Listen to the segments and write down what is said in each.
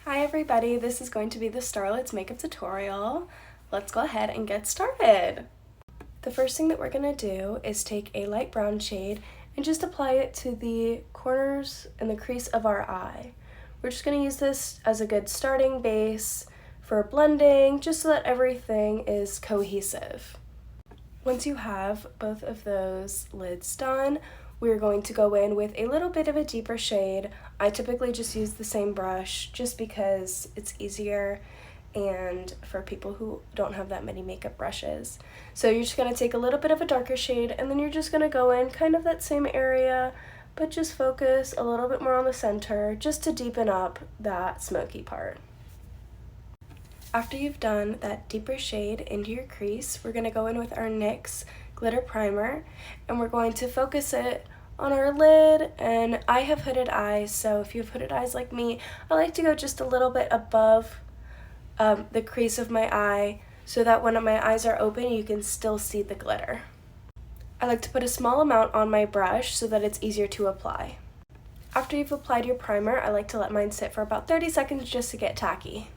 Hi everybody, this is going to be the Starlets makeup tutorial. Let's go ahead and get started. The first thing that we're going to do is take a light brown shade and just apply it to the corners and the crease of our eye. We're just going to use this as a good starting base for blending, just so that everything is cohesive. Once you have both of those lids done, we're going to go in with a little bit of a deeper shade. I typically just use the same brush just because it's easier and for people who don't have that many makeup brushes. So you're just going to take a little bit of a darker shade and then you're just going to go in kind of that same area, but just focus a little bit more on the center just to deepen up that smoky part. After you've done that deeper shade into your crease, we're going to go in with our NYX glitter primer and we're going to focus it on our lid. And I have hooded eyes, so if you have hooded eyes like me, I like to go just a little bit above the crease of my eye so that when my eyes are open you can still see the glitter. I like to put a small amount on my brush so that it's easier to apply. After you've applied your primer, I like to let mine sit for about 30 seconds just to get tacky.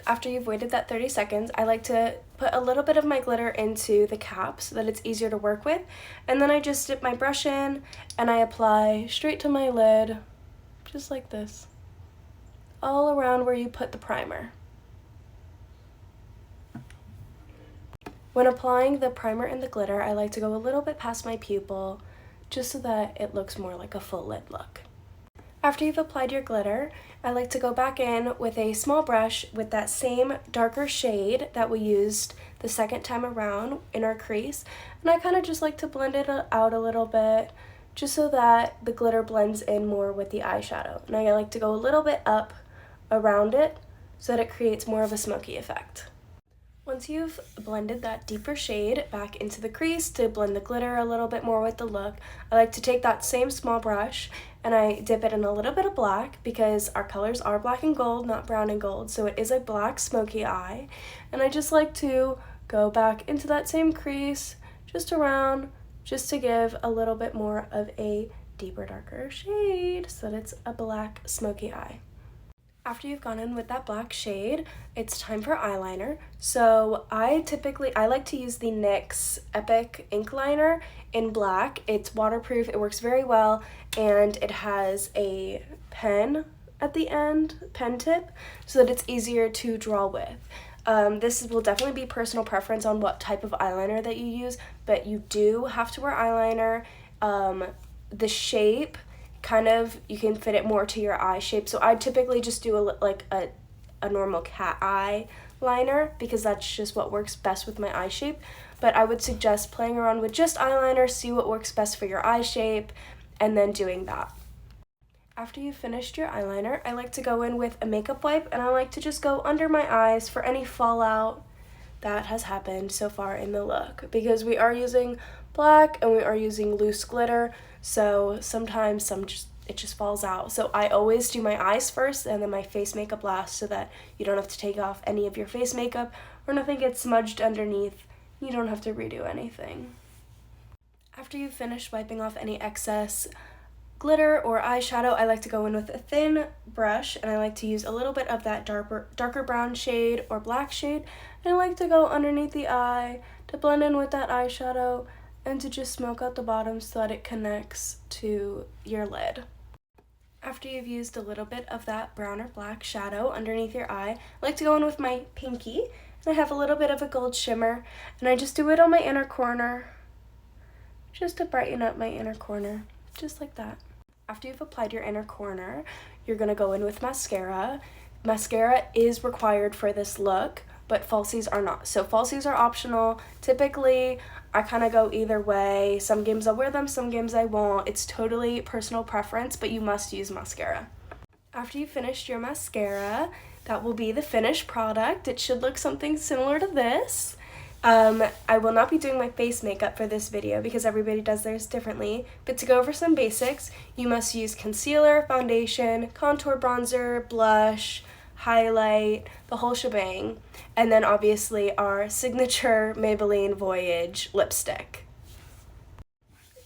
After you've waited that 30 seconds, I like to put a little bit of my glitter into the cap so that it's easier to work with. And then I just dip my brush in and I apply straight to my lid, just like this, all around where you put the primer. When applying the primer and the glitter, I like to go a little bit past my pupil, just so that it looks more like a full lid look. After you've applied your glitter, I like to go back in with a small brush with that same darker shade that we used the second time around in our crease, and I kind of just like to blend it out a little bit just so that the glitter blends in more with the eyeshadow. And I like to go a little bit up around it so that it creates more of a smoky effect. Once you've blended that deeper shade back into the crease to blend the glitter a little bit more with the look, I like to take that same small brush and I dip it in a little bit of black because our colors are black and gold, not brown and gold, so it is a black smoky eye. And I just like to go back into that same crease, just around, just to give a little bit more of a deeper, darker shade so that it's a black smoky eye. After you've gone in with that black shade, it's time for eyeliner. So I like to use the NYX Epic ink liner in black. It's waterproof, it works very well, and it has a pen at the end, pen tip, so that it's easier to draw with. This will definitely be personal preference on what type of eyeliner that you use, but you do have to wear eyeliner. The shape, you can fit it more to your eye shape. So I typically just do a normal cat eye liner because that's just what works best with my eye shape. But I would suggest playing around with just eyeliner, see what works best for your eye shape, and then doing that. After you've finished your eyeliner, I like to go in with a makeup wipe and I like to just go under my eyes for any fallout that has happened so far in the look, because we are using black and we are using loose glitter, so sometimes it just falls out. So I always do my eyes first and then my face makeup last so that you don't have to take off any of your face makeup or nothing gets smudged underneath. You don't have to redo anything. After you've finished wiping off any excess glitter or eyeshadow, I like to go in with a thin brush and I like to use a little bit of that darker brown shade or black shade, and I like to go underneath the eye to blend in with that eyeshadow and to just smoke out the bottom so that it connects to your lid. After you've used a little bit of that brown or black shadow underneath your eye, I like to go in with my pinky, and I have a little bit of a gold shimmer, and I just do it on my inner corner just to brighten up my inner corner, just like that. After you've applied your inner corner, you're going to go in with mascara. Mascara is required for this look, but falsies are not. So falsies are optional. Typically, I kind of go either way. Some games I'll wear them, some games I won't. It's totally personal preference, but you must use mascara. After you've finished your mascara, that will be the finished product. It should look something similar to this. I will not be doing my face makeup for this video because everybody does theirs differently, but to go over some basics, you must use concealer, foundation, contour bronzer, blush, highlight, the whole shebang, and then obviously our signature Maybelline Voyage lipstick.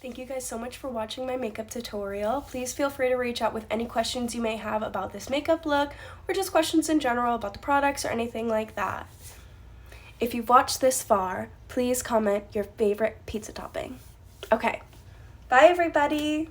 Thank you guys so much for watching my makeup tutorial. Please feel free to reach out with any questions you may have about this makeup look or just questions in general about the products or anything like that. If you've watched this far, please comment your favorite pizza topping. Okay, bye everybody!